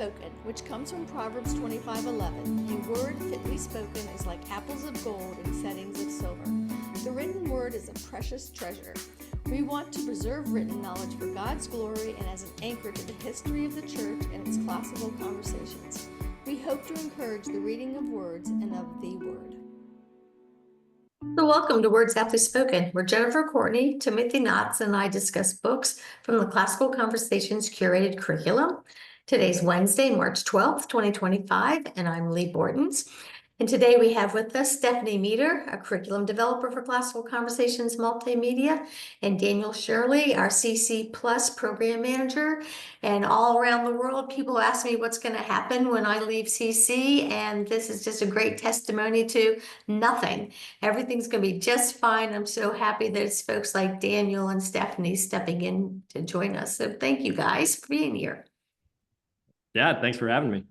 Spoken, which comes from Proverbs 25:11. A word fitly spoken is like apples of gold in settings of silver. The written word is a precious treasure. We want to preserve written knowledge for God's glory and as an anchor to the history of the church and its classical conversations. We hope to encourage the reading of words and of the word. So welcome to Words Aptly Spoken, where Jennifer Courtney, Timothy Knotts, and I discuss books from the Classical Conversations curated curriculum. Today's Wednesday, March 12th, 2025, and I'm Lee Bortons. And today we have with us Stephanie Meter, a curriculum developer for Classical Conversations Multimedia, and Daniel Shirley, our CC Plus program manager. And all around the world, people ask me what's going to happen when I leave CC, and this is just a great testimony to nothing. Everything's going to be just fine. I'm so happy that it's folks like Daniel and Stephanie stepping in to join us. So thank you guys for being here. Yeah, thanks for having me.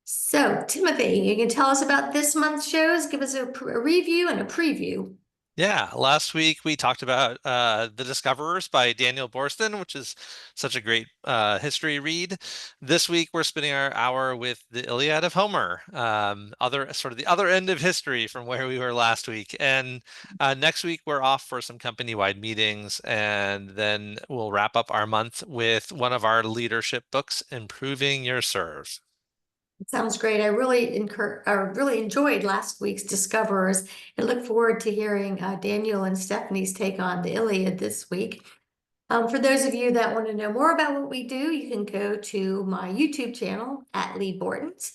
So, Timothy, you can tell us about this month's shows, give us a review and a preview. Yeah, last week we talked about The Discoverers by Daniel Boorstin, which is such a great history read. This week we're spending our hour with the Iliad of Homer, the other end of history from where we were last week. And next week we're off for some company-wide meetings, and then we'll wrap up our month with one of our leadership books, Improving Your Serve. Sounds great. I really enjoyed last week's Discoverers and look forward to hearing Daniel and Stephanie's take on the Iliad this week. For those of you that want to know more about what we do, you can go to my YouTube channel at Lee Bortons.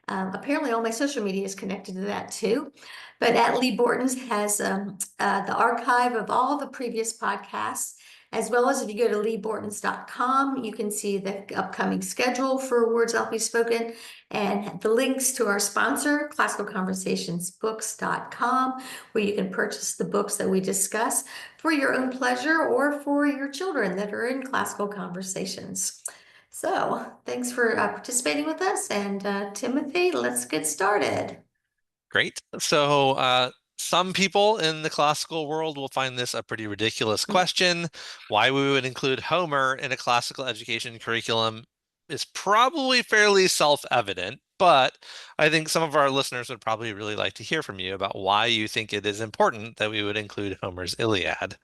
Apparently all my social media is connected to that too. But at Lee Bortons has the archive of all the previous podcasts, as well as if you go to leebortons.com, you can see the upcoming schedule for Words Aptly Spoken and the links to our sponsor, classicalconversationsbooks.com, where you can purchase the books that we discuss for your own pleasure or for your children that are in classical conversations. So thanks for participating with us. And Timothy, let's get started. Great. So some people in the classical world will find this a pretty ridiculous question. Why we would include Homer in a classical education curriculum is probably fairly self-evident, but I think some of our listeners would probably really like to hear from you about why you think it is important that we would include Homer's Iliad.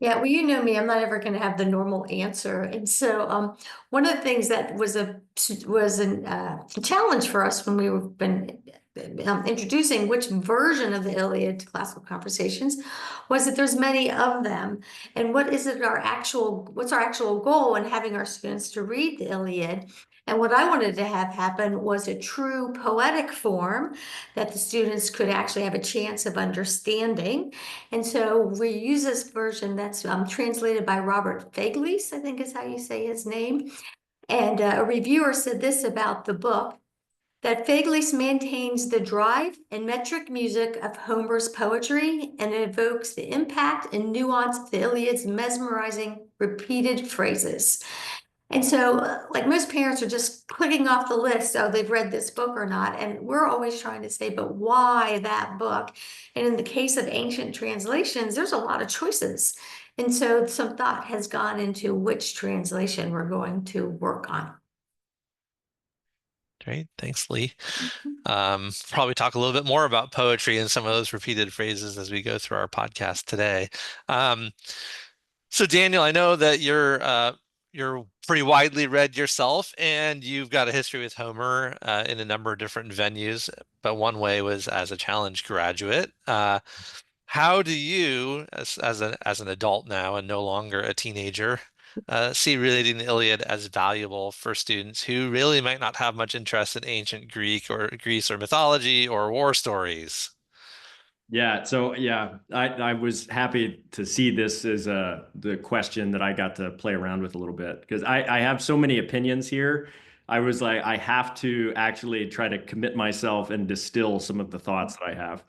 Yeah, well, you know me, I'm not ever going to have the normal answer. And so one of the things that was a challenge for us when we've been introducing which version of the Iliad to classical conversations was that there's many of them. And what's our actual goal in having our students to read the Iliad? And what I wanted to have happen was a true poetic form that the students could actually have a chance of understanding. And so we use this version that's translated by Robert Fegleis, I think is how you say his name. And a reviewer said this about the book, that Fegleis maintains the drive and metric music of Homer's poetry and evokes the impact and nuance of the Iliad's mesmerizing repeated phrases. And so, like most parents are just clicking off the list, so they've read this book or not. And we're always trying to say, but why that book? And in the case of ancient translations, there's a lot of choices. And so some thought has gone into which translation we're going to work on. Great, thanks, Lee. Probably talk a little bit more about poetry and some of those repeated phrases as we go through our podcast today. So Daniel, I know that you're pretty widely read yourself, and you've got a history with Homer in a number of different venues, but one way was as a challenge graduate. How do you, as an adult now and no longer a teenager, see reading the Iliad as valuable for students who really might not have much interest in ancient Greece or mythology or war stories? Yeah, so I was happy to see this as the question that I got to play around with a little bit, because I have so many opinions here. I was like, I have to actually try to commit myself and distill some of the thoughts that I have.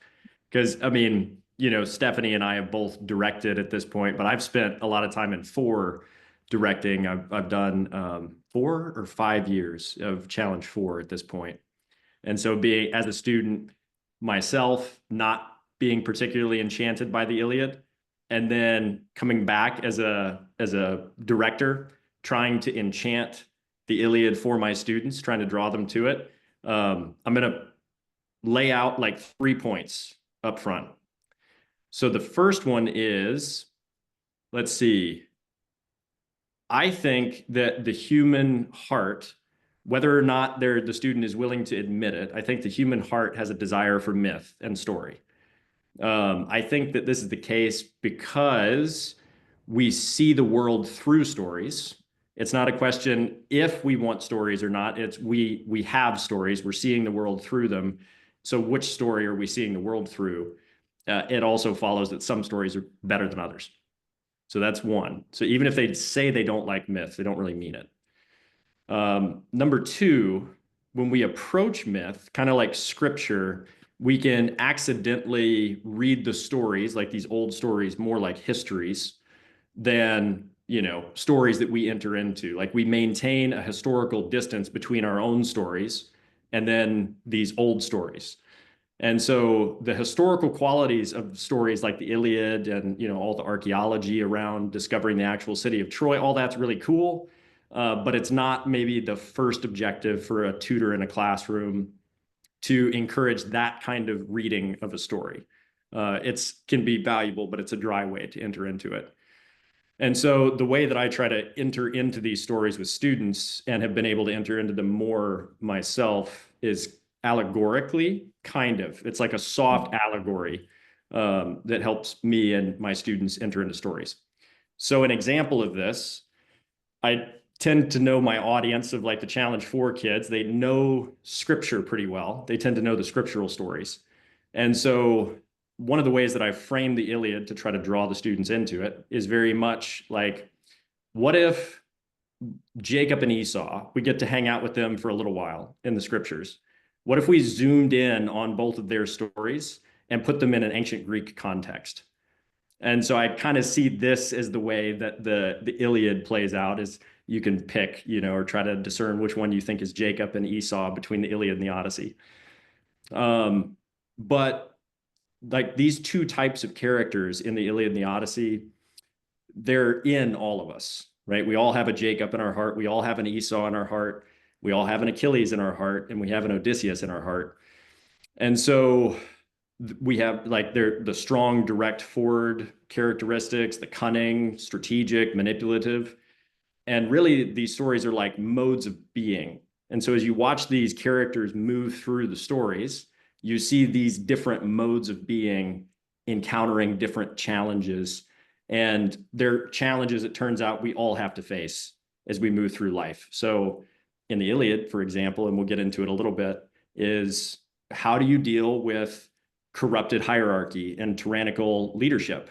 Because, I mean, Stephanie and I have both directed at this point, but I've spent a lot of time in directing. I've done 4 or 5 years of Challenge 4 at this point. And so being as a student myself, not being particularly enchanted by the Iliad, and then coming back as a director, trying to enchant the Iliad for my students, trying to draw them to it, I'm going to lay out like 3 points up front. So the first one is, let's see, I think that the human heart, whether or not the student is willing to admit it, I think the human heart has a desire for myth and story. I think that this is the case because we see the world through stories. It's not a question if we want stories or not. It's we have stories. We're seeing the world through them. So which story are we seeing the world through? It also follows that some stories are better than others. So that's one. So even if they say they don't like myth, they don't really mean it. Number two, when we approach myth, kind of like scripture, we can accidentally read the stories, like these old stories, more like histories than, stories that we enter into. Like we maintain a historical distance between our own stories and then these old stories. And so the historical qualities of stories like the Iliad and, all the archaeology around discovering the actual city of Troy, all that's really cool. But it's not maybe the first objective for a tutor in a classroom to encourage that kind of reading of a story. It can be valuable, but it's a dry way to enter into it. And so the way that I try to enter into these stories with students and have been able to enter into them more myself is allegorically, kind of. It's like a soft allegory that helps me and my students enter into stories. So an example of this, I tend to know my audience of like the Challenge 4 kids. They know scripture pretty well. They tend to know the scriptural stories. And so one of the ways that I frame the Iliad to try to draw the students into it is very much like, what if Jacob and Esau, we get to hang out with them for a little while in the scriptures. What if we zoomed in on both of their stories and put them in an ancient Greek context? And so I kind of see this as the way that the Iliad plays out is you can pick, or try to discern which one you think is Jacob and Esau between the Iliad and the Odyssey. But like these two types of characters in the Iliad and the Odyssey, they're in all of us, right? We all have a Jacob in our heart. We all have an Esau in our heart. We all have an Achilles in our heart, and we have an Odysseus in our heart. And so we have like the strong, direct forward characteristics, the cunning, strategic, manipulative. And really, these stories are like modes of being. And so as you watch these characters move through the stories, you see these different modes of being encountering different challenges. And they're challenges, it turns out, we all have to face as we move through life. So in the Iliad, for example, and we'll get into it a little bit, is how do you deal with corrupted hierarchy and tyrannical leadership?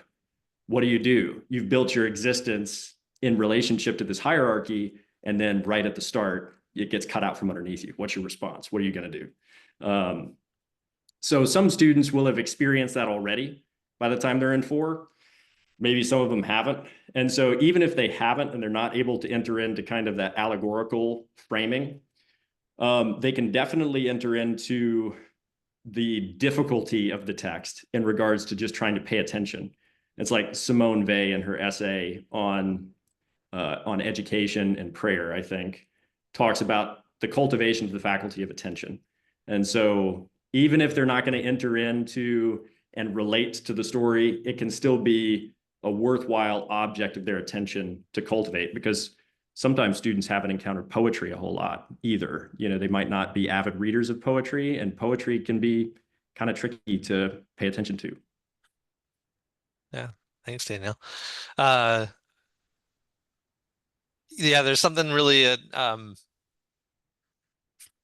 What do? You've built your existence in relationship to this hierarchy, and then right at the start, it gets cut out from underneath you. What's your response? What are you going to do? So some students will have experienced that already by the time they're in 4. Maybe some of them haven't. And so even if they haven't and they're not able to enter into kind of that allegorical framing, they can definitely enter into the difficulty of the text in regards to just trying to pay attention. It's like Simone Weil in her essay on education and prayer, I think, talks about the cultivation of the faculty of attention. And so even if they're not going to enter into and relate to the story, it can still be a worthwhile object of their attention to cultivate, because sometimes students haven't encountered poetry a whole lot either. They might not be avid readers of poetry, and poetry can be kind of tricky to pay attention to. Yeah, thanks, Daniel. Yeah, there's something really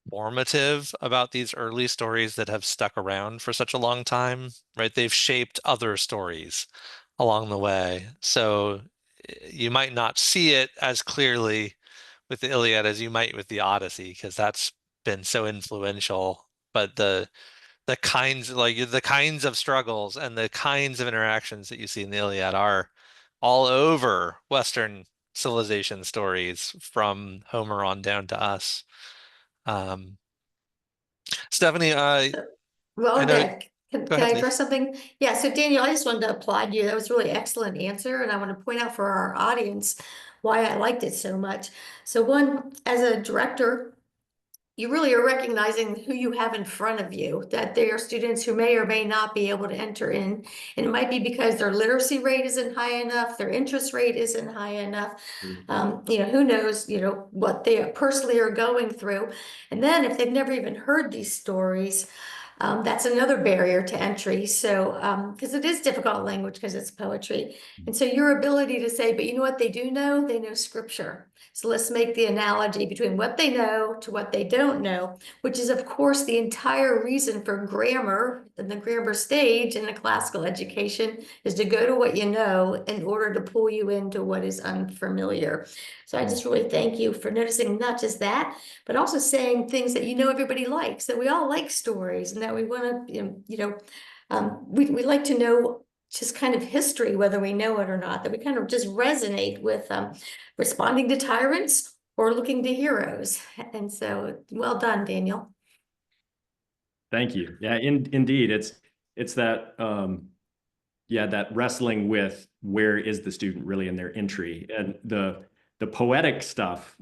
formative about these early stories that have stuck around for such a long time, right? They've shaped other stories along the way. So you might not see it as clearly with the Iliad as you might with the Odyssey, because that's been so influential. But the kinds of struggles and the kinds of interactions that you see in the Iliad are all over Western civilization stories from Homer on down to us. Stephanie, Well, I know, can go I ahead, address please. something? Yeah, so Daniel, I just wanted to applaud you. That was really excellent answer. And I want to point out for our audience, why I liked it so much. So one, as a director, you really are recognizing who you have in front of you, that they are students who may or may not be able to enter in. And it might be because their literacy rate isn't high enough, their interest rate isn't high enough. Who knows, what they personally are going through. And then if they've never even heard these stories, that's another barrier to entry. So, because it is difficult language because it's poetry. And so your ability to say, but you know what they do know? They know scripture. So let's make the analogy between what they know to what they don't know, which is, of course, the entire reason for grammar and the grammar stage in a classical education is to go to what you know in order to pull you into what is unfamiliar. So I just really thank you for noticing not just that, but also saying things that everybody likes, that we all like stories and that we want to, we like to know just kind of history, whether we know it or not, that we kind of just resonate with responding to tyrants or looking to heroes. And so well done, Daniel. Thank you. Yeah, indeed. It's that that wrestling with where is the student really in their entry, and the poetic stuff.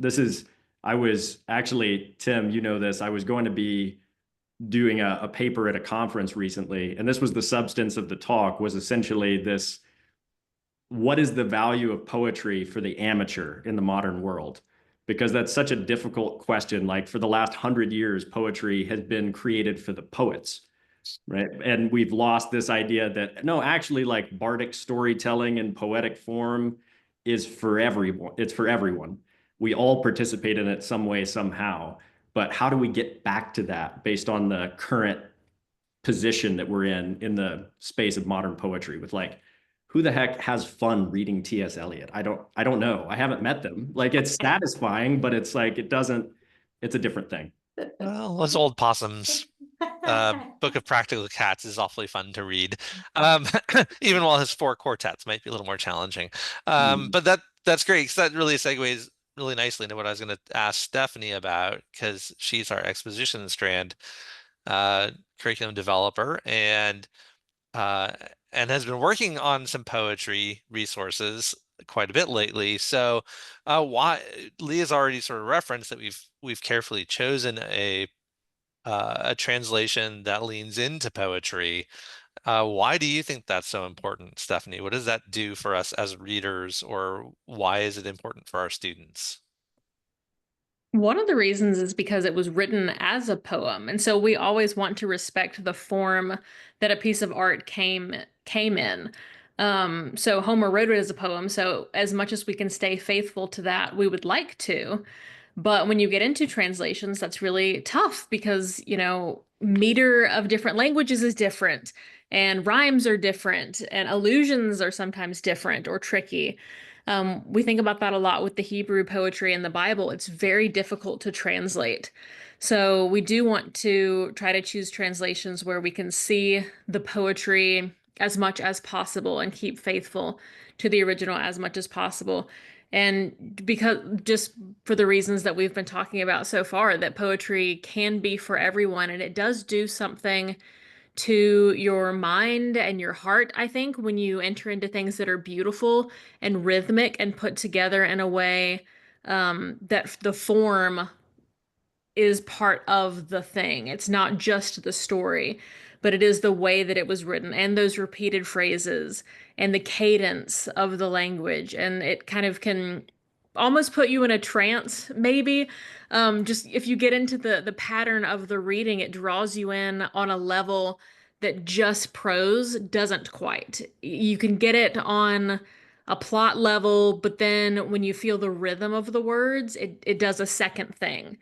I was actually, Tim, you know this, I was going to be doing a paper at a conference recently, and this was the substance of the talk, was essentially this: what is the value of poetry for the amateur in the modern world? Because that's such a difficult question. Like, for the last 100 years, poetry has been created for the poets, right? And we've lost this idea that, no, actually, like, bardic storytelling and poetic form is for everyone. It's for everyone. We all participate in it some way, somehow. But how do we get back to that based on the current position that we're in the space of modern poetry, with, like, who the heck has fun reading T.S. Eliot? I don't know. I haven't met them. Like, it's satisfying, but it's like, it's a different thing. Well, those old possums. Book of Practical Cats is awfully fun to read, even while his four quartets might be a little more challenging. But that's great, because that really segues really nicely into what I was going to ask Stephanie about, because she's our exposition strand curriculum developer, and has been working on some poetry resources quite a bit lately. So why Leah's already sort of referenced that we've carefully chosen a translation that leans into poetry. Why do you think that's so important, Stephanie? What does that do for us as readers, or why is it important for our students? One of the reasons is because it was written as a poem, and so we always want to respect the form that a piece of art came in. So Homer wrote it as a poem, so as much as we can stay faithful to that, we would like to. But when you get into translations, that's really tough because, meter of different languages is different, and rhymes are different, and allusions are sometimes different or tricky. We think about that a lot with the Hebrew poetry in the Bible. It's very difficult to translate. So we do want to try to choose translations where we can see the poetry as much as possible and keep faithful to the original as much as possible. And because just for the reasons that we've been talking about so far, that poetry can be for everyone, and it does do something to your mind and your heart, I think, when you enter into things that are beautiful and rhythmic and put together in a way that the form is part of the thing. It's not just the story, but it is the way that it was written and those repeated phrases and the cadence of the language. And it kind of can almost put you in a trance, maybe. Just if you get into the pattern of the reading, it draws you in on a level that just prose doesn't quite. You can get it on a plot level, but then when you feel the rhythm of the words, it does a second thing.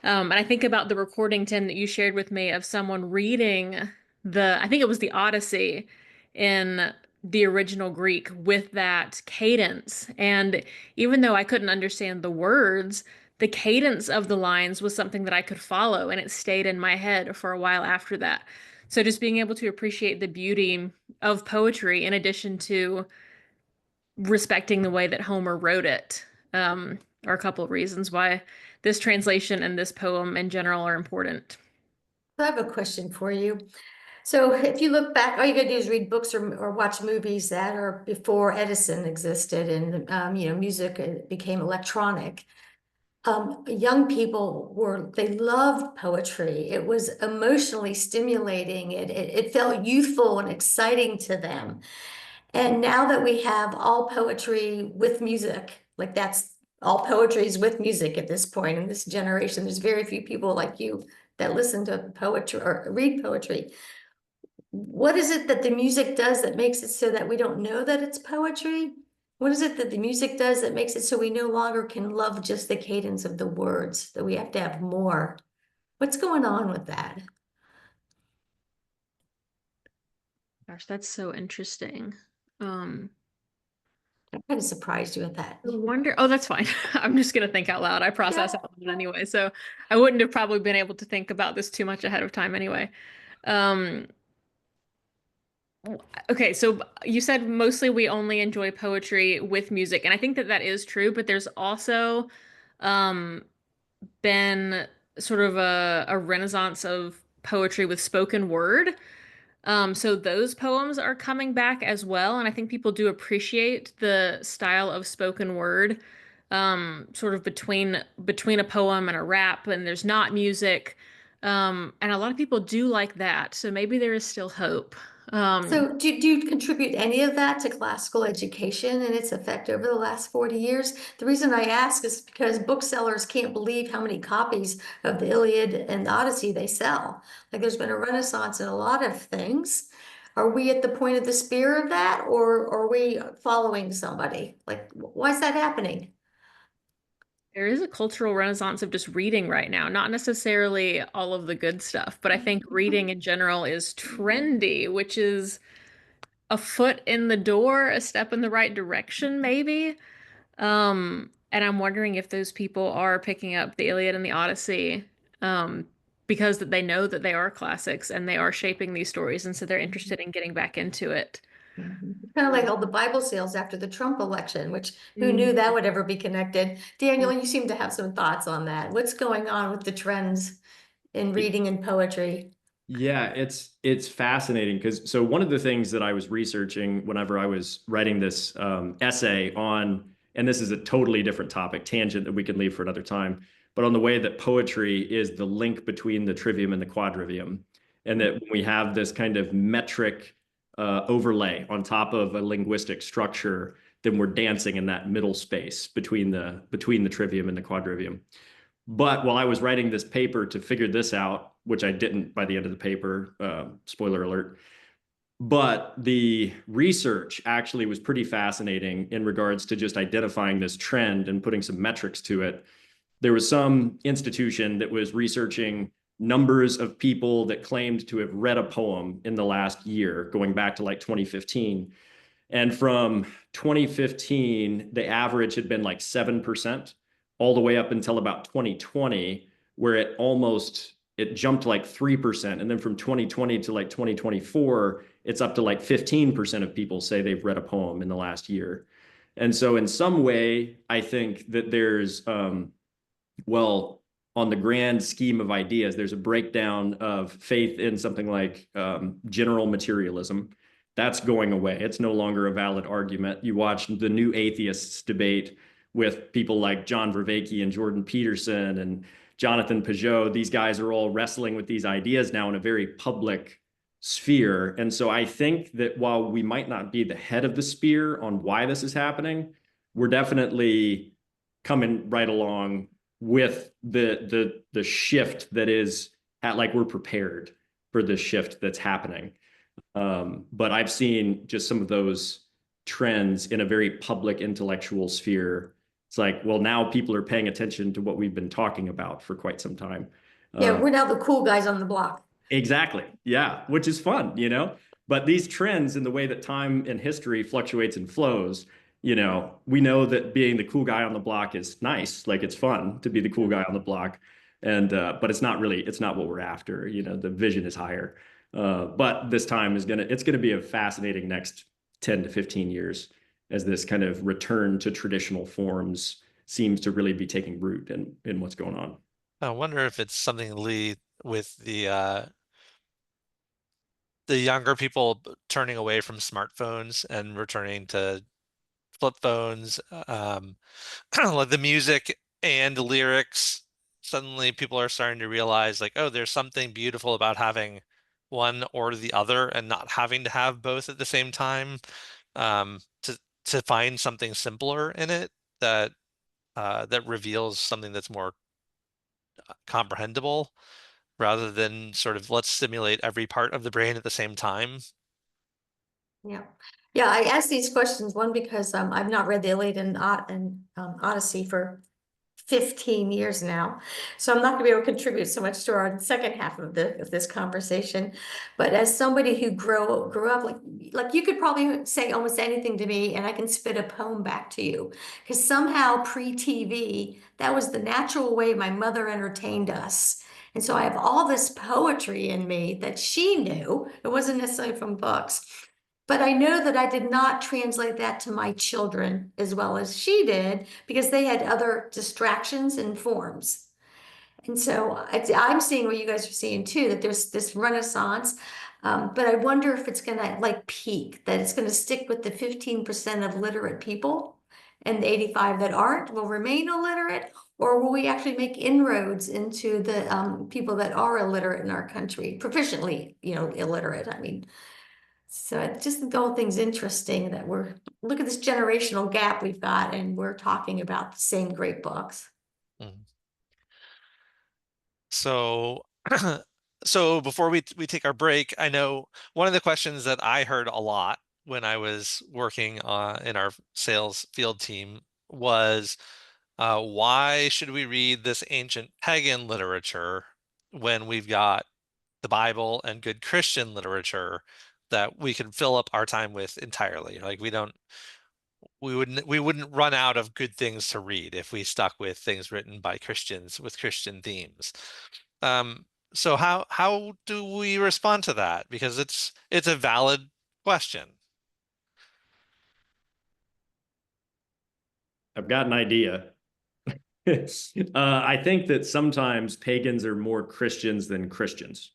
And I think about the recording, Tim, that you shared with me of someone reading I think it was the Odyssey in the original Greek with that cadence. And even though I couldn't understand the words, the cadence of the lines was something that I could follow, and it stayed in my head for a while after that. So just being able to appreciate the beauty of poetry in addition to respecting the way that Homer wrote it, are a couple of reasons why this translation and this poem in general are important. I have a question for you. So if you look back, all you gotta do is read books or watch movies that are before Edison existed and, music became electronic. Young people they loved poetry. It was emotionally stimulating. It felt youthful and exciting to them. And now that we have all poetry with music, like that's all poetry is with music at this point in this generation. There's very few people like you that listen to poetry or read poetry. What is it that the music does that makes it so that we don't know that it's poetry? What is it that the music does that makes it so we no longer can love just the cadence of the words, that we have to have more? What's going on with that? Gosh, that's so interesting. I'm kind of surprised you with that. I wonder. Oh, that's fine. I'm just gonna think out loud. I process Yeah. out loud anyway, so I wouldn't have probably been able to think about this too much ahead of time anyway. Um, okay, so you said mostly we only enjoy poetry with music, and I think that that is true, but there's also um, been sort of a renaissance of poetry with spoken word. So those poems are coming back as well, and I think people do appreciate the style of spoken word, sort of between a poem and a rap, and there's not music, and a lot of people do like that. So maybe there is still hope. So do you contribute any of that to classical education and its effect over the last 40 years? The reason I ask is because booksellers can't believe how many copies of the Iliad and the Odyssey they sell. Like there's been a renaissance in a lot of things. Are we at the point of the spear of that, or are we following somebody? Like, why is that happening? There is a cultural renaissance of just reading right now, not necessarily all of the good stuff, but I think reading in general is trendy, which is a foot in the door, a step in the right direction, maybe. And I'm wondering if those people are picking up the Iliad and the Odyssey, because that they know that they are classics and they are shaping these stories, and so they're interested in getting back into it. Kind of like all the Bible sales after the Trump election, which who knew Mm. that would ever be connected? Daniel, you seem to have some thoughts on that. What's going on with the trends in reading and poetry? Yeah, it's fascinating because so one of the things that I was researching whenever I was writing this essay on, and this is a totally different topic, tangent that we can leave for another time, but on the way that poetry is the link between the trivium and the quadrivium, and that when we have this kind of metric overlay on top of a linguistic structure, then we're dancing in that middle space between the trivium and the quadrivium. But while I was writing this paper to figure this out, which I didn't by the end of the paper, spoiler alert, but the research actually was pretty fascinating in regards to just identifying this trend and putting some metrics to it. There was some institution that was researching numbers of people that claimed to have read a poem in the last year, going back to like 2015. And from 2015, the average had been like 7%, all the way up until about 2020, where it jumped like 3%. And then from 2020 to like 2024, it's up to like 15% of people say they've read a poem in the last year. And so in some way, I think that there's, well, on the grand scheme of ideas, there's a breakdown of faith in something like general materialism. That's going away. It's no longer a valid argument. You watch the new atheists debate with people like John Vervaeke and Jordan Peterson and Jonathan Peugeot. These guys are all wrestling with these ideas now in a very public sphere. And so I think that while we might not be the head of the spear on why this is happening, we're definitely coming right along with the shift that is like we're prepared for the shift that's happening. But I've seen just some of those trends in a very public intellectual sphere. It's like, well, now people are paying attention to what we've been talking about for quite some time. Yeah, we're now the cool guys on the block. Exactly. Yeah, which is fun, you know? But these trends in the way that time and history fluctuates and flows, we know that being the cool guy on the block is nice. Like it's fun to be the cool guy on the block. And but it's not what we're after. The vision is higher. But this time it's gonna be a fascinating next 10 to 15 years as this kind of return to traditional forms seems to really be taking root in what's going on. I wonder if it's something, Lee, with the the younger people turning away from smartphones and returning to flip phones, like the music and the lyrics, suddenly people are starting to realize like, oh, there's something beautiful about having one or the other and not having to have both at the same time, to find something simpler in it that that reveals something that's more comprehensible rather than sort of let's stimulate every part of the brain at the same time. Yeah. Yeah, I asked these questions, one, because I've not read the Iliad and Odyssey for 15 years now. So I'm not gonna be able to contribute so much to our second half of this conversation. But as somebody who grew up, like you could probably say almost anything to me and I can spit a poem back to you. Because somehow pre-TV, that was the natural way my mother entertained us. And so I have all this poetry in me that she knew. It wasn't necessarily from books. But I know that I did not translate that to my children as well as she did, because they had other distractions and forms. And so I'm seeing what you guys are seeing too, that there's this renaissance. But I wonder if it's gonna like peak, that it's gonna stick with the 15% of literate people and the 85 that aren't will remain illiterate, or will we actually make inroads into the people that are illiterate in our country, proficiently, illiterate? I mean, so I just think the whole thing's interesting that look at this generational gap we've got, and we're talking about the same great books. Mhm. So, so before we take our break, I know one of the questions that I heard a lot when I was working in our sales field team was, why should we read this ancient pagan literature when we've got the Bible and good Christian literature that we can fill up our time with entirely? Like we wouldn't run out of good things to read if we stuck with things written by Christians with Christian themes. Um, so how do we respond to that? Because it's a valid question. I've got an idea. I think that sometimes pagans are more Christians than Christians.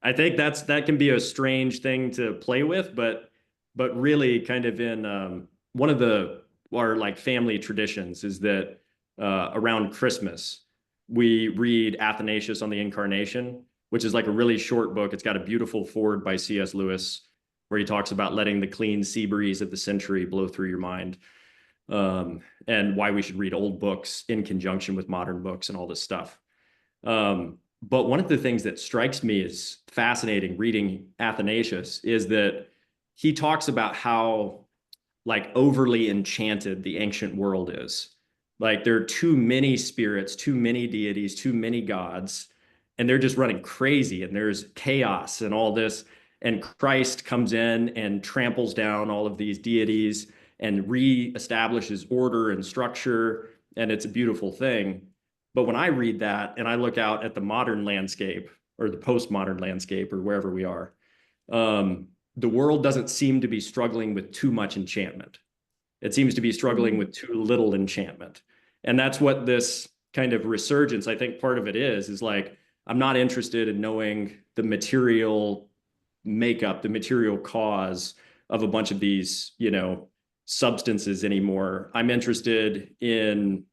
I think that can be a strange thing to play with, but really kind of in one of our like family traditions is that around Christmas we read Athanasius on the Incarnation, which is like a really short book. It's got a beautiful foreword by C.S. Lewis where he talks about letting the clean sea breeze of the century blow through your mind, and why we should read old books in conjunction with modern books and all this stuff. But one of the things that strikes me as fascinating reading Athanasius is that he talks about how like overly enchanted the ancient world is. Like there are too many spirits, too many deities, too many gods, and they're just running crazy and there's chaos and all this. And Christ comes in and tramples down all of these deities and reestablishes order and structure. And it's a beautiful thing. But when I read that and I look out at the modern landscape or the postmodern landscape or wherever we are, the world doesn't seem to be struggling with too much enchantment. It seems to be struggling with too little enchantment. And that's what this kind of resurgence, I think part of it is like, I'm not interested in knowing the material makeup, the material cause of a bunch of these, substances anymore. I'm interested in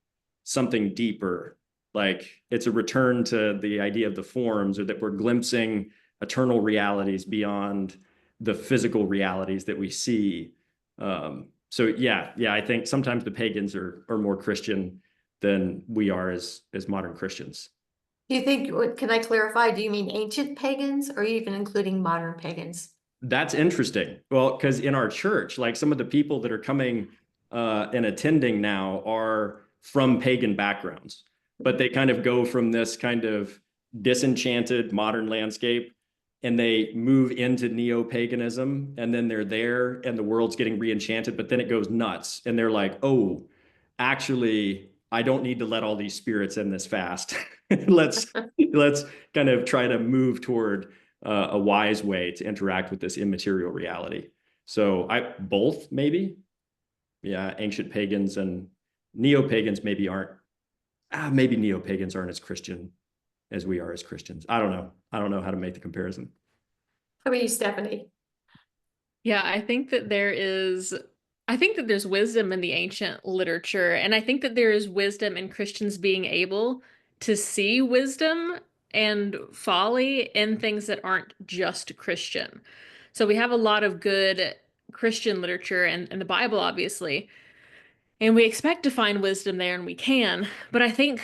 something deeper. Like it's a return to the idea of the forms, or that we're glimpsing eternal realities beyond the physical realities that we see. So yeah, I think sometimes the pagans are more Christian than we are as modern Christians. Do you think, can I clarify, do you mean ancient pagans, or are you even including modern pagans? That's interesting. Well, because in our church, like some of the people that are coming and attending now are from pagan backgrounds, but they kind of go from this kind of disenchanted modern landscape and they move into neo-paganism, and then they're there and the world's getting re-enchanted, but then it goes nuts and they're like, oh, actually, I don't need to let all these spirits in this fast. let's kind of try to move toward a wise way to interact with this immaterial reality. So both maybe, yeah, ancient pagans and neo-pagans maybe aren't, maybe neo-pagans aren't as Christian as we are as Christians. I don't know how to make the comparison. How about you, Stephanie? Yeah, I think that there's wisdom in the ancient literature, and I think that there is wisdom in Christians being able to see wisdom and folly in things that aren't just Christian. So we have a lot of good Christian literature and the Bible, obviously, and we expect to find wisdom there, and we can. But I think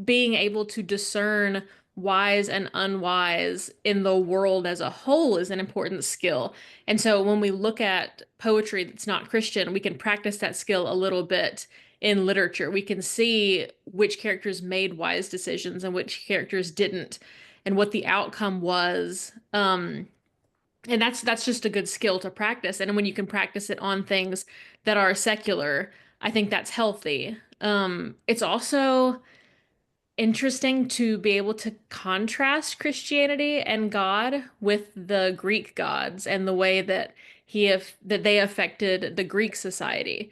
being able to discern wise and unwise in the world as a whole is an important skill. And so when we look at poetry that's not Christian, we can practice that skill a little bit in literature. We can see which characters made wise decisions and which characters didn't, and what the outcome was. And that's just a good skill to practice. And when you can practice it on things that are secular, I think that's healthy. It's also interesting to be able to contrast Christianity and God with the Greek gods and the way that that they affected the Greek society.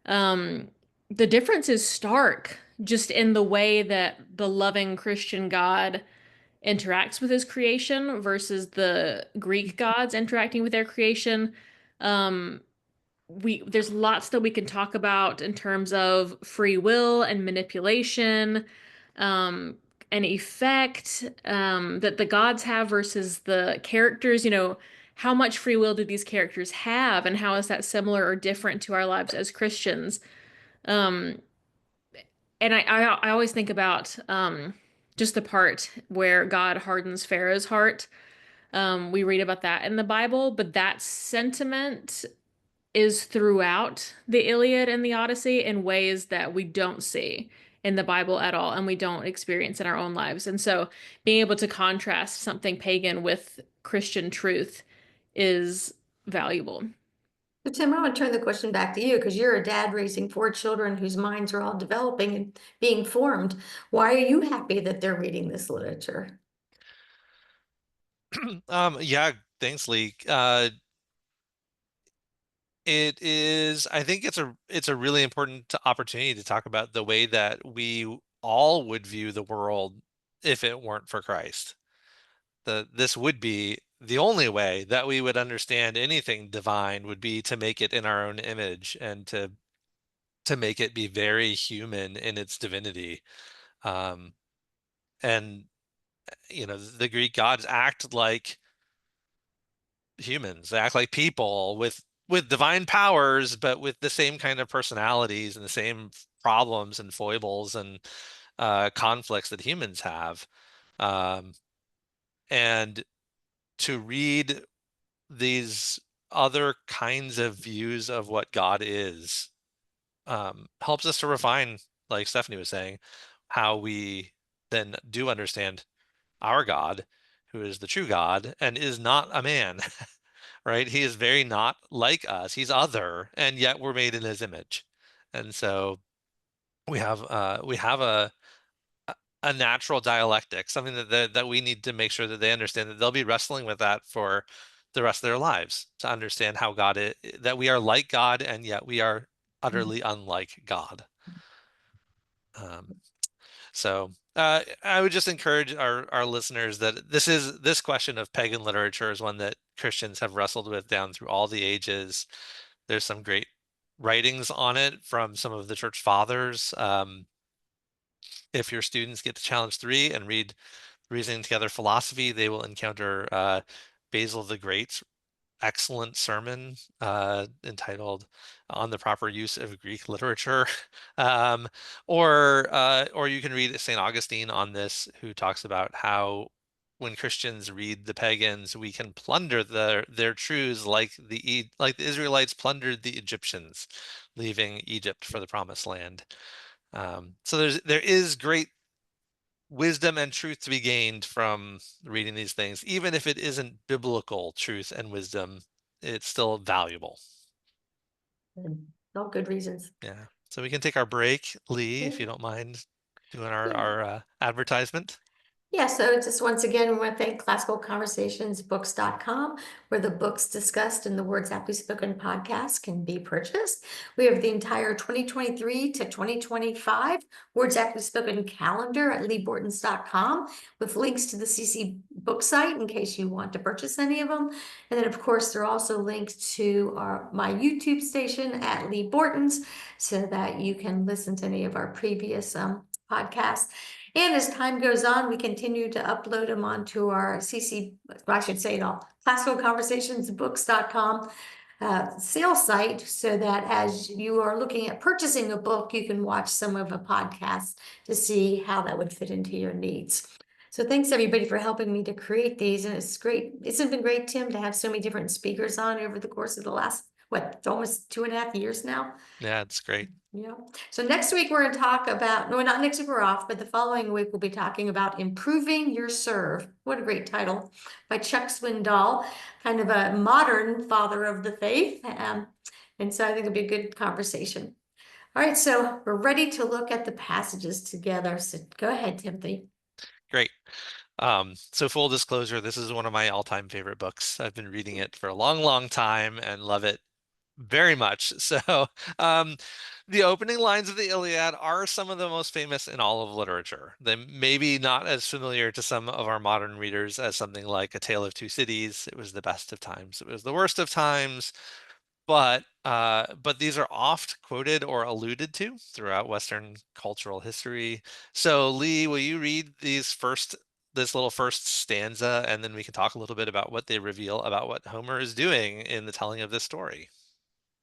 Um, the difference is stark just in the way that the loving Christian God interacts with his creation versus the Greek gods interacting with their creation. Um, there's lots that we can talk about in terms of free will and manipulation, um, and effect, that the gods have versus the characters. How much free will do these characters have, and how is that similar or different to our lives as Christians? Um, and I always think about just the part where God hardens Pharaoh's heart. We read about that in the Bible, but that sentiment is throughout the Iliad and the Odyssey in ways that we don't see in the Bible at all, and we don't experience in our own lives. And so being able to contrast something pagan with Christian truth is valuable. So Tim, I want to turn the question back to you because you're a dad raising 4 children whose minds are all developing and being formed. Why are you happy that they're reading this literature? Yeah, thanks, Lee. I think it's a really important opportunity to talk about the way that we all would view the world if it weren't for Christ. This would be the only way that we would understand anything divine, would be to make it in our own image and to make it be very human in its divinity. Um, and the Greek gods act like humans. They act like people with divine powers, but with the same kind of personalities and the same problems and foibles and conflicts that humans have. Um, and to read these other kinds of views of what God is helps us to refine, like Stephanie was saying, how we then do understand our God, who is the true God and is not a man. Right? He is very not like us. He's other, and yet we're made in his image. And so we have a natural dialectic, something that we need to make sure that they understand, that they'll be wrestling with that for the rest of their lives, to understand how God is, that we are like God, and yet we are utterly unlike God. So I would just encourage our listeners that this question of pagan literature is one that Christians have wrestled with down through all the ages. There's some great writings on it from some of the church fathers. If your students get to challenge 3 and read Reasoning Together Philosophy, they will encounter Basil the Great's excellent sermon entitled "On the Proper Use of Greek Literature," or you can read St. Augustine on this, who talks about how when Christians read the pagans, we can plunder their truths like the Israelites plundered the Egyptians, leaving Egypt for the Promised Land. So there is great wisdom and truth to be gained from reading these things. Even if it isn't biblical truth and wisdom, it's still valuable. All good reasons. Yeah. So we can take our break, Lee, if you don't mind doing our advertisement. Yeah, so just once again, we want to thank classicalconversationsbooks.com, where the books discussed in the Words Aptly Spoken podcast can be purchased. We have the entire 2023 to 2025 Words Aptly Spoken calendar at leebortons.com with links to the CC book site in case you want to purchase any of them. And then, of course, there are also links to my YouTube station at Lee Bortons so that you can listen to any of our previous podcasts. And as time goes on, we continue to upload them onto our I should say it all, classicalconversationsbooks.com sales site so that as you are looking at purchasing a book, you can watch some of the podcasts to see how that would fit into your needs. So thanks everybody for helping me to create these. And it's great. It's been great, Tim, to have so many different speakers on over the course of the last, almost 2.5 years now. Yeah, it's great. Yeah. So next week we're going to talk about, no, not next week we're off, but the following week we'll be talking about Improving Your Serve. What a great title by Chuck Swindoll, kind of a modern father of the faith. And so I think it'll be a good conversation. All right, so we're ready to look at the passages together. So go ahead, Timothy. Great. So full disclosure, this is one of my all-time favorite books. I've been reading it for a long, long time and love it very much. So the opening lines of the Iliad are some of the most famous in all of literature. They may be not as familiar to some of our modern readers as something like A Tale of Two Cities. It was the best of times. It was the worst of times. But these are oft quoted or alluded to throughout Western cultural history. So Lee, will you read this little first stanza, and then we can talk a little bit about what they reveal about what Homer is doing in the telling of this story?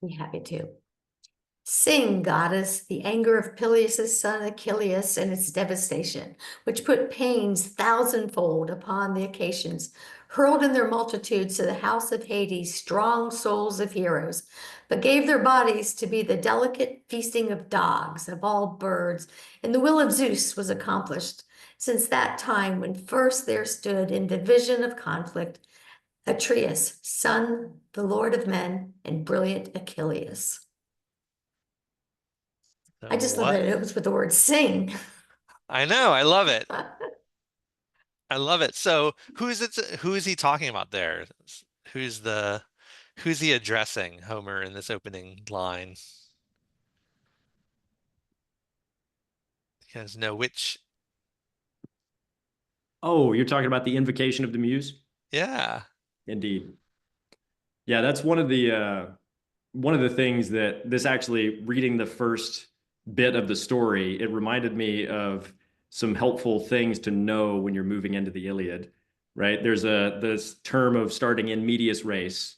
Be happy to. Sing, goddess, the anger of Peleus' son Achilles and its devastation, which put pains thousandfold upon the Achaeans, hurled in their multitudes to the house of Hades strong souls of heroes, but gave their bodies to be the delicate feasting of dogs, of all birds, and the will of Zeus was accomplished, since that time when first there stood in division of conflict Atreus, son, the lord of men, and brilliant Achilles. I just love that it opens with the word sing. I know, I love it. I love it. So who is he talking about there? Who's he addressing, Homer, in this opening line? You guys know which? Oh, you're talking about the invocation of the muse? Yeah. Indeed. Yeah, that's one of the things that this actually reading the first bit of the story, it reminded me of some helpful things to know when you're moving into the Iliad, right? There's this term of starting in medias res,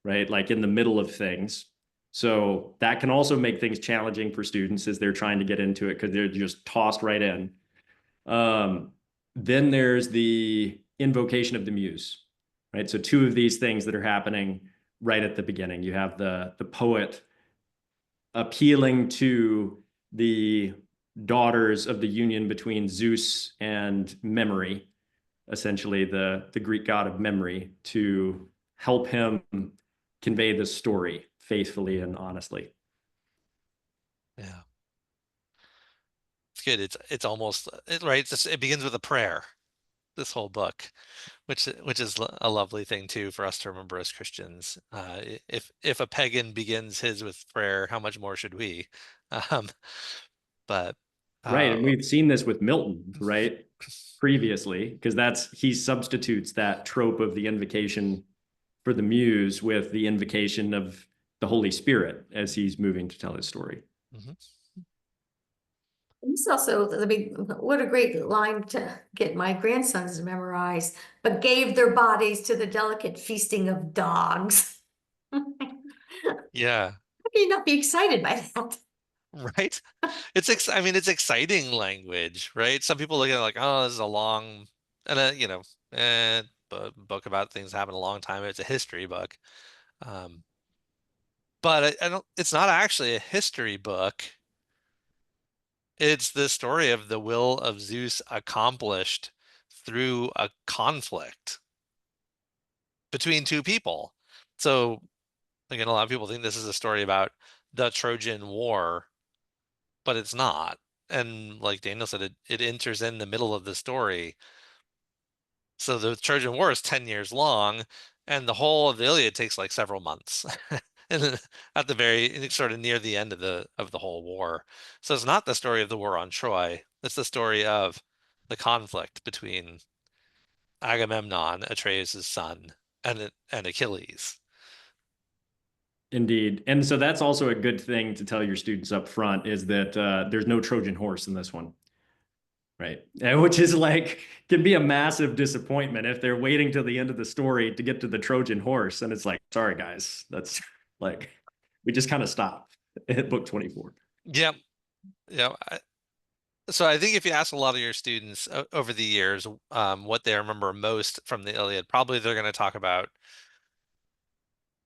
right? Like in the middle of things. So that can also make things challenging for students as they're trying to get into it because they're just tossed right in. Then there's the invocation of the muse, right? So two of these things that are happening right at the beginning. You have the poet appealing to the daughters of the union between Zeus and Memory, essentially the Greek god of memory, to help him convey the story faithfully and honestly. Yeah. It's good. It's almost right. It begins with a prayer, this whole book, which is a lovely thing too for us to remember as Christians. If a pagan begins his with prayer, how much more should we? Um, but Right, and we've seen this with Milton, right? Previously, because he substitutes that trope of the invocation for the muse with the invocation of the Holy Spirit as he's moving to tell his story. Mhm. This also, I mean, what a great line to get my grandsons to memorize, but gave their bodies to the delicate feasting of dogs. Yeah. How can you not be excited by that? Right. I mean, it's exciting language, right? Some people look at it like, oh, this is a long, and book about things that happened a long time. It's a history book. But I don't, it's not actually a history book. It's the story of the will of Zeus accomplished through a conflict between two people. So again, a lot of people think this is a story about the Trojan War, but it's not. And like Daniel said, it enters in the middle of the story, So the Trojan War is 10 years long, and the whole of the Iliad takes like several months. And then at the very sort of near the end of the whole war. So it's not the story of the war on Troy. It's the story of the conflict between Agamemnon, Atreus' son, and Achilles. Indeed. And so that's also a good thing to tell your students up front is that there's no Trojan horse in this one. Right. Which is like, can be a massive disappointment if they're waiting till the end of the story to get to the Trojan horse. And it's like, sorry, guys, that's like, we just kind of stop at book 24. Yep. Yeah. So I think if you ask a lot of your students over the years what they remember most from the Iliad, probably they're going to talk about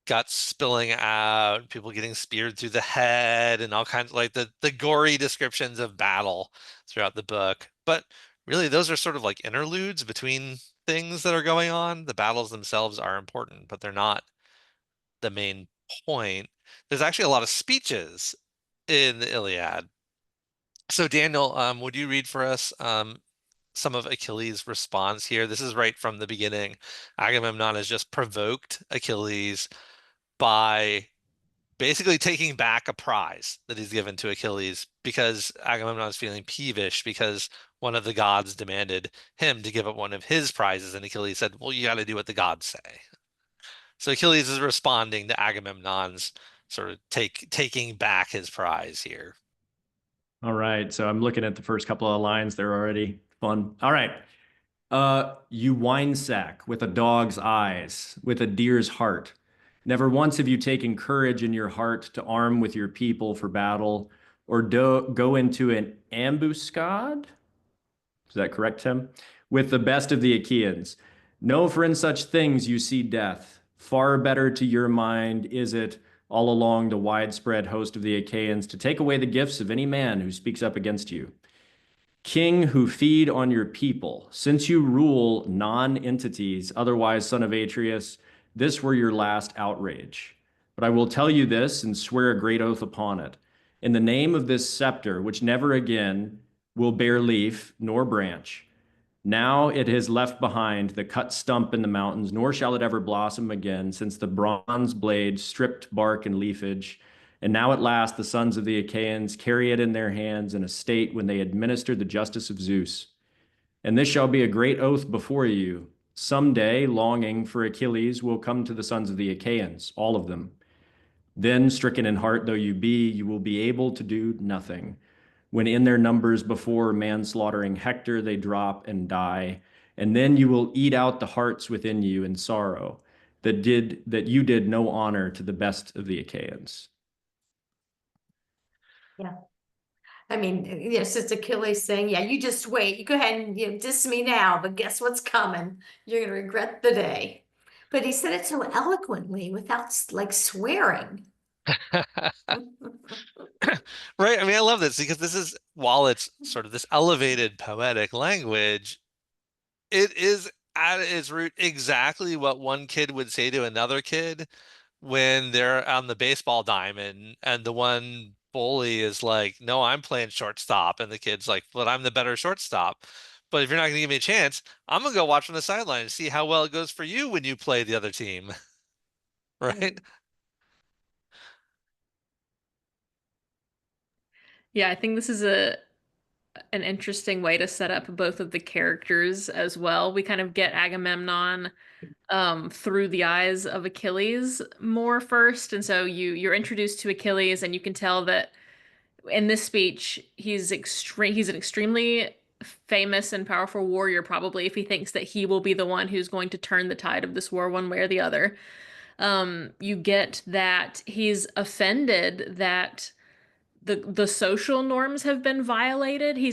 guts spilling out, people getting speared through the head, and all kinds of like the gory descriptions of battle throughout the book. But really, those are sort of like interludes between things that are going on. The battles themselves are important, but they're not the main point. There's actually a lot of speeches in the Iliad. So Daniel, would you read for us some of Achilles' response here? This is right from the beginning. Agamemnon has just provoked Achilles by basically taking back a prize that he's given to Achilles because Agamemnon is feeling peevish because one of the gods demanded him to give up one of his prizes, and Achilles said, well, you got to do what the gods say. So Achilles is responding to Agamemnon's sort of taking back his prize here. All right. So I'm looking at the first couple of lines. They're already fun. All right. You wine sack with a dog's eyes, with a deer's heart. Never once have you taken courage in your heart to arm with your people for battle or go into an ambuscade. Is that correct, Tim? With the best of the Achaeans. No, for in such things you see death. Far better to your mind is it all along the widespread host of the Achaeans to take away the gifts of any man who speaks up against you. King who feed on your people, since you rule non-entities, otherwise son of Atreus, this were your last outrage. But I will tell you this and swear a great oath upon it. In the name of this scepter, which never again will bear leaf nor branch, now it has left behind the cut stump in the mountains, nor shall it ever blossom again, since the bronze blade stripped bark and leafage. And now at last the sons of the Achaeans carry it in their hands in a state when they administer the justice of Zeus. And this shall be a great oath before you. Some day, longing for Achilles will come to the sons of the Achaeans, all of them. Then, stricken in heart though you be, you will be able to do nothing. When in their numbers before manslaughtering Hector, they drop and die. And then you will eat out the hearts within you in sorrow that you did no honor to the best of the Achaeans. Yeah. I mean, yes, it's Achilles saying, yeah, you just wait. You go ahead and diss me now, but guess what's coming? You're going to regret the day. But he said it so eloquently without like swearing. Right. I mean, I love this because this is, while it's sort of this elevated poetic language, it is at its root exactly what one kid would say to another kid when they're on the baseball diamond and the one bully is like, no, I'm playing shortstop. And the kid's like, but I'm the better shortstop. But if you're not going to give me a chance, I'm going to go watch from the sideline and see how well it goes for you when you play the other team. Right. Yeah, I think this is an interesting way to set up both of the characters as well. We kind of get Agamemnon through the eyes of Achilles more first. And so you're introduced to Achilles and you can tell that in this speech he's an extremely famous and powerful warrior, probably, if he thinks that he will be the one who's going to turn the tide of this war one way or the other. You get that he's offended that the social norms have been violated. He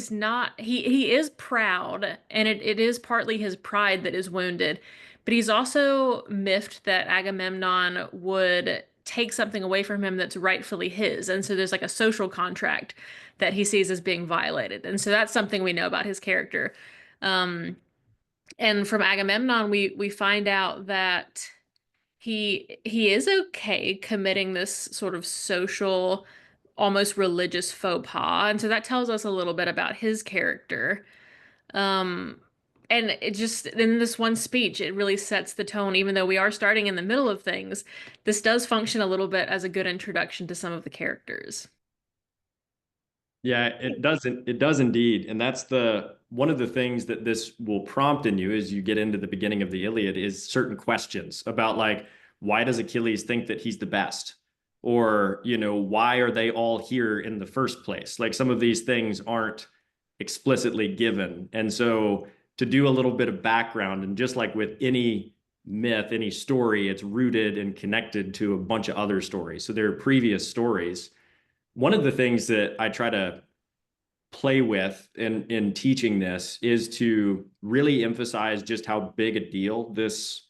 is proud, and it is partly his pride that is wounded, but he's also miffed that Agamemnon would take something away from him that's rightfully his. And so there's like a social contract that he sees as being violated. And so that's something we know about his character. And from Agamemnon, we find out that he is okay committing this sort of social, almost religious faux pas. And so that tells us a little bit about his character. Um, And it just, in this one speech, it really sets the tone. Even though we are starting in the middle of things, this does function a little bit as a good introduction to some of the characters. Yeah, it does indeed. And that's one of the things that this will prompt in you as you get into the beginning of the Iliad is certain questions about like, why does Achilles think that he's the best? Or, why are they all here in the first place? Like some of these things aren't explicitly given. And so to do a little bit of background, and just like with any myth, any story, it's rooted and connected to a bunch of other stories. So there are previous stories. One of the things that I try to play with in teaching this is to really emphasize just how big a deal this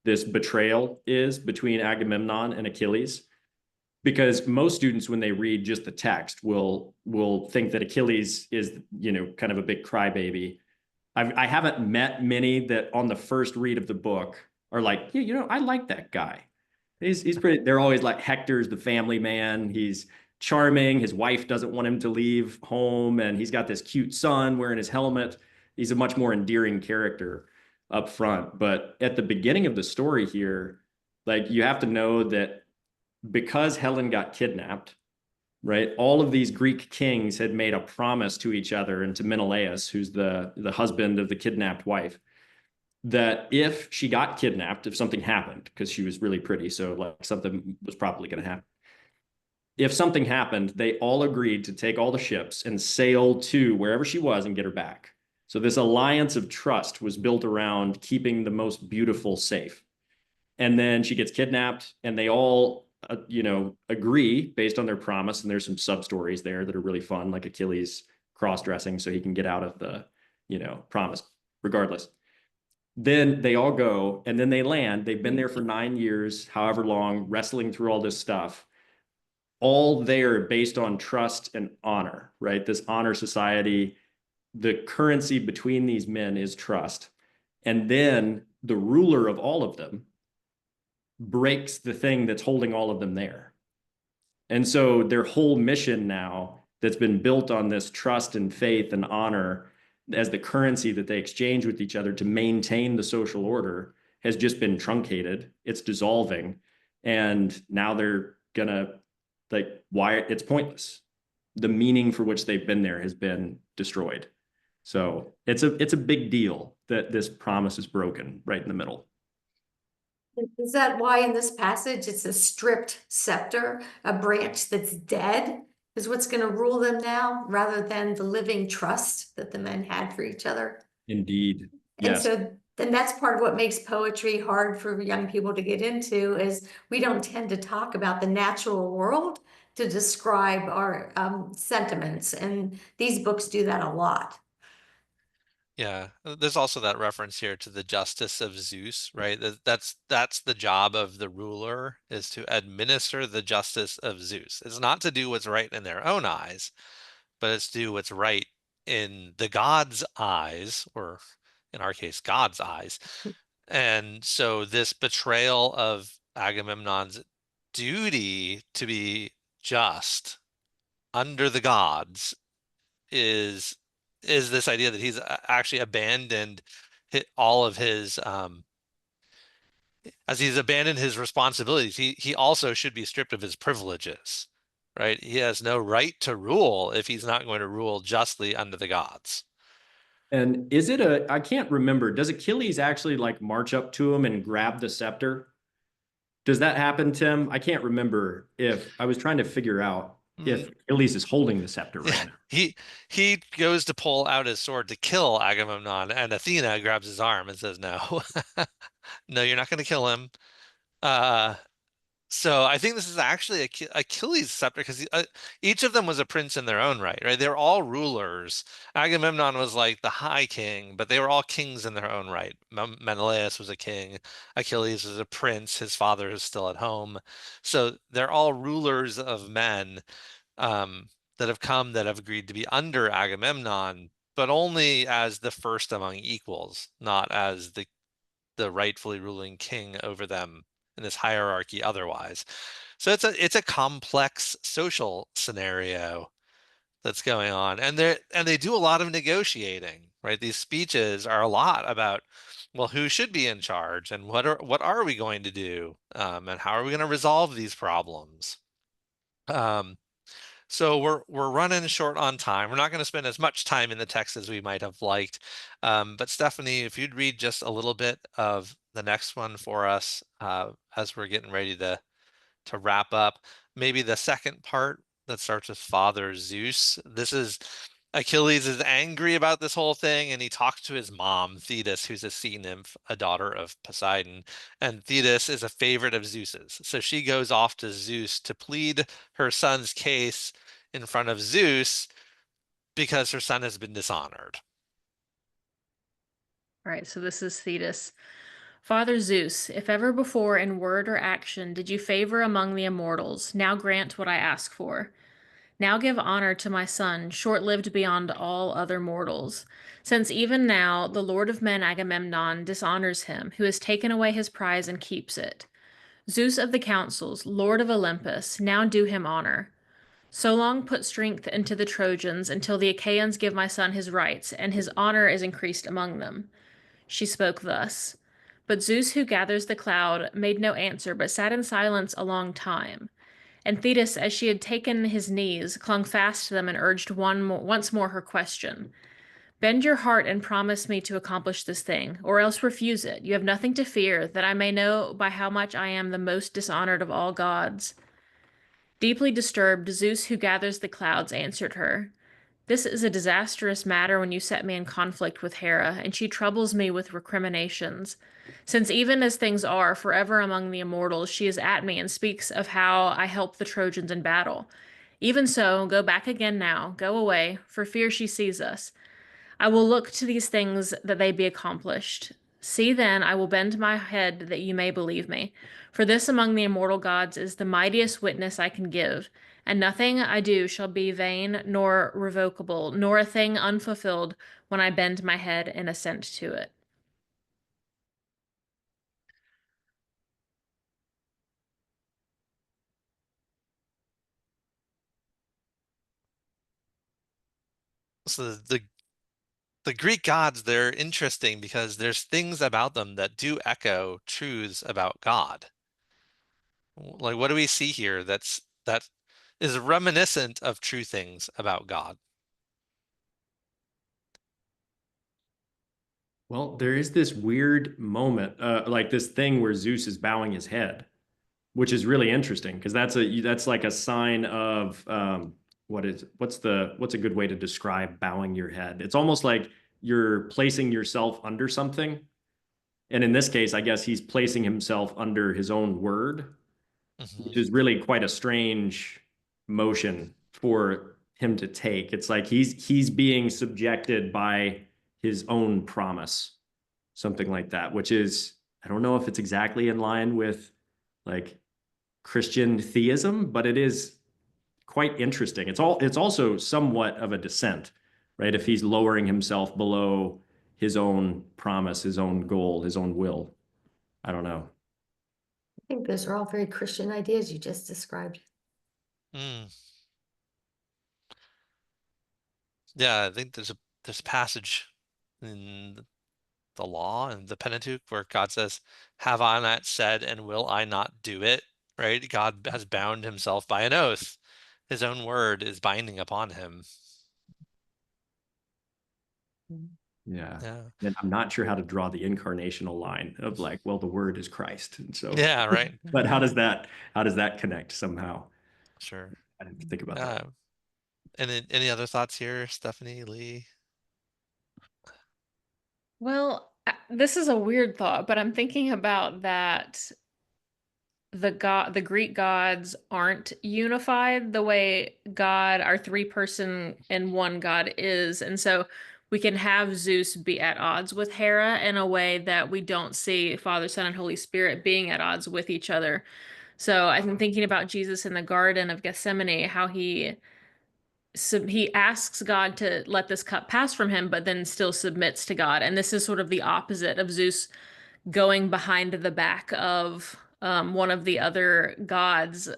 betrayal is between Agamemnon and Achilles. Because most students, when they read just the text, will think that Achilles is, kind of a big crybaby. I haven't met many that on the first read of the book are like, yeah, I like that guy. He's pretty. They're always like, Hector's the family man. He's charming. His wife doesn't want him to leave home, and he's got this cute son wearing his helmet. He's a much more endearing character up front. But at the beginning of the story here, like you have to know that because Helen got kidnapped, right? All of these Greek kings had made a promise to each other and to Menelaus, who's the husband of the kidnapped wife, that if she got kidnapped, if something happened, because she was really pretty, so like something was probably going to happen. If something happened, they all agreed to take all the ships and sail to wherever she was and get her back. So this alliance of trust was built around keeping the most beautiful safe. And then she gets kidnapped, and they all, agree based on their promise. And there's some sub stories there that are really fun, like Achilles cross-dressing so he can get out of the, promise. Regardless, then they all go, and then they land. They've been there for 9 years, however long, wrestling through all this stuff, all there based on trust and honor, right? This honor society, the currency between these men is trust. And then the ruler of all of them breaks the thing that's holding all of them there. And so their whole mission now, that's been built on this trust and faith and honor as the currency that they exchange with each other to maintain the social order, has just been truncated. It's dissolving. And now they're gonna, like, why it's pointless. The meaning for which they've been there has been destroyed. So it's a big deal that this promise is broken right in the middle. Is that why in this passage it's a stripped scepter, a branch that's dead, is what's going to rule them now, rather than the living trust that the men had for each other? Indeed. And Yes. so then that's part of what makes poetry hard for young people to get into, is we don't tend to talk about the natural world to describe our sentiments, and these books do that a lot. Yeah, there's also that reference here to the justice of Zeus, right? That's the job of the ruler, is to administer the justice of Zeus. It's not to do what's right in their own eyes, but it's to do what's right in the gods' eyes, or in our case, God's eyes. And so this betrayal of Agamemnon's duty to be just under the gods is this idea that he's actually abandoned all of his as he's abandoned his responsibilities, he also should be stripped of his privileges, right? He has no right to rule if he's not going to rule justly under the gods. And is it I can't remember, does Achilles actually like march up to him and grab the scepter? Does that happen, Tim? I can't remember. If I was trying to figure out if Achilles is holding the scepter right now. He goes to pull out his sword to kill Agamemnon, and Athena grabs his arm and says, no, no, you're not going to kill him. So I think this is actually Achilles' scepter, because each of them was a prince in their own right? They were all rulers. Agamemnon was like the high king, but they were all kings in their own right. Menelaus was a king. Achilles was a prince. His father is still at home. So they're all rulers of men that have agreed to be under Agamemnon, but only as the first among equals, not as the rightfully ruling king over them in this hierarchy otherwise. So it's a complex social scenario that's going on, and they do a lot of negotiating, right? These speeches are a lot about, well, who should be in charge, and what are we going to do, and how are we going to resolve these problems? So we're running short on time. We're not going to spend as much time in the text as we might have liked. But Stephanie, if you'd read just a little bit of the next one for us, as we're getting ready to wrap up. Maybe the second part that starts with Father Zeus. This is Achilles is angry about this whole thing, and he talks to his mom, Thetis, who's a sea nymph, a daughter of Poseidon. And Thetis is a favorite of Zeus's. So she goes off to Zeus to plead her son's case in front of Zeus because her son has been dishonored. All right, so this is Thetis. Father Zeus, if ever before in word or action did you favor among the immortals, now grant what I ask for. Now give honor to my son, short-lived beyond all other mortals, since even now the Lord of men Agamemnon dishonors him, who has taken away his prize and keeps it. Zeus of the councils, Lord of Olympus, now do him honor. So long put strength into the Trojans until the Achaeans give my son his rights, and his honor is increased among them. She spoke thus. But Zeus, who gathers the cloud, made no answer, but sat in silence a long time. And Thetis, as she had taken his knees, clung fast to them and urged once more her question. Bend your heart and promise me to accomplish this thing, or else refuse it. You have nothing to fear, that I may know by how much I am the most dishonored of all gods. Deeply disturbed, Zeus, who gathers the clouds, answered her. This is a disastrous matter when you set me in conflict with Hera, and she troubles me with recriminations. Since even as things are, forever among the immortals, she is at me and speaks of how I help the Trojans in battle. Even so, go back again now, go away, for fear she sees us. I will look to these things that they be accomplished. See then, I will bend my head that you may believe me. For this among the immortal gods is the mightiest witness I can give, and nothing I do shall be vain nor revocable, nor a thing unfulfilled when I bend my head in assent to it. So the Greek gods, they're interesting because there's things about them that do echo truths about God. Like, what do we see here that is reminiscent of true things about God? Well, there is this weird moment, like this thing where Zeus is bowing his head, which is really interesting because that's like a sign of what's a good way to describe bowing your head? It's almost like you're placing yourself under something. And in this case, I guess he's placing himself under his own word, which is really quite a strange motion for him to take. It's like he's being subjected by his own promise, something like that, which is, I don't know if it's exactly in line with like Christian theism, but it is quite interesting. It's also somewhat of a descent, right? If he's lowering himself below his own promise, his own goal, his own will. I don't know. I think those are all very Christian ideas you just described. Mm. Yeah, I think there's a passage in the law and the Pentateuch where God says, "Have I not said, and will I not do it?" Right? God has bound himself by an oath. His own word is binding upon him. Yeah. Yeah. And I'm not sure how to draw the incarnational line of like, well, the word is Christ. And so, Yeah, right. but how does that connect somehow? Sure. I didn't think about that. Any other thoughts here, Stephanie, Lee? Well, this is a weird thought, but I'm thinking about that the Greek gods aren't unified the way God, our three-person and one God is. And so we can have Zeus be at odds with Hera in a way that we don't see Father, Son, and Holy Spirit being at odds with each other. So I'm thinking about Jesus in the Garden of Gethsemane, how he asks God to let this cup pass from him, but then still submits to God. And this is sort of the opposite of Zeus going behind the back of one of the other gods,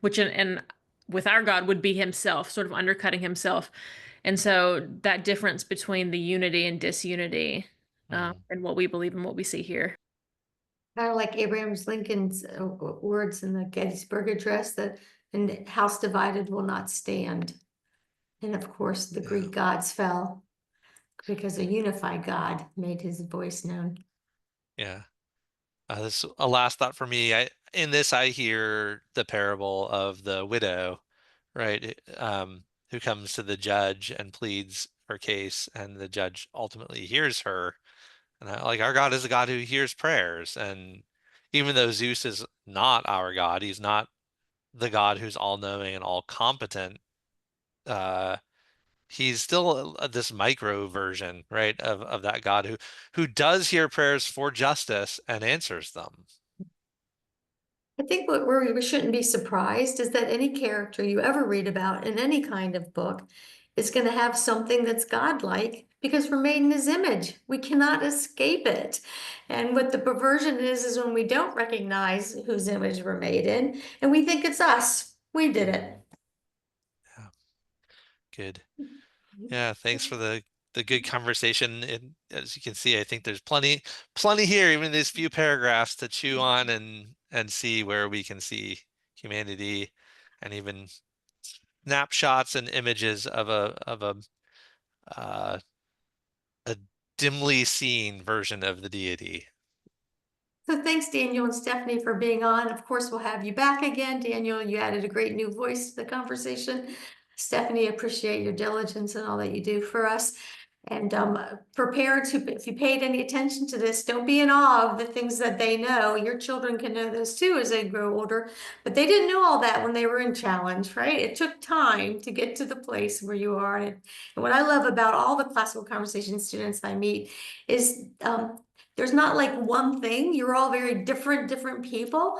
which and with our God would be himself, sort of undercutting himself. And so that difference between the unity and disunity, Mhm. and what we believe and what we see here. Kind of like Abraham Lincoln's words in the Gettysburg Address that "and house divided will not stand." And of course, the Yeah. Greek gods fell because a unified God made his voice known. Yeah. This a last thought for me. In this I hear the parable of the widow, right? Who comes to the judge and pleads her case, and the judge ultimately hears her. And like our God is a God who hears prayers, and even though Zeus is not our God, he's not the God who's all knowing and all competent. Uh, he's still this micro version, right, of that God who does hear prayers for justice and answers them. I think what we shouldn't be surprised is that any character you ever read about in any kind of book is going to have something that's godlike because we're made in his image. We cannot escape it. And what the perversion is when we don't recognize whose image we're made in and we think it's us. We did it. Yeah, good. Yeah, thanks for the good conversation. And as you can see, I think there's plenty here, even these few paragraphs to chew on and see where we can see humanity, and even snapshots and images of uh, a dimly seen version of the deity. So thanks, Daniel and Stephanie, for being on. Of course, we'll have you back again. Daniel, you added a great new voice to the conversation. Stephanie, appreciate your diligence and all that you do for us. And for parents who, if you paid any attention to this, don't be in awe of the things that they know. Your children can know those too as they grow older, but they didn't know all that when they were in challenge, right? It took time to get to the place where you are. And what I love about all the classical conversation students I meet is there's not like one thing. You're all very different people,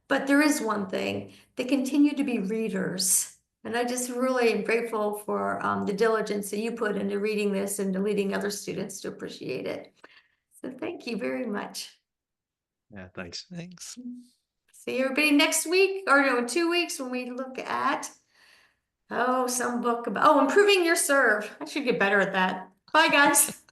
but there is one thing. They continue to be readers. And I just really am grateful for the diligence that you put into reading this and to leading other students to appreciate it. So thank you very much. Yeah, thanks. Thanks. See everybody next week, or no, in 2 weeks when we look at, some book about, improving your serve. I should get better at that. Bye, guys.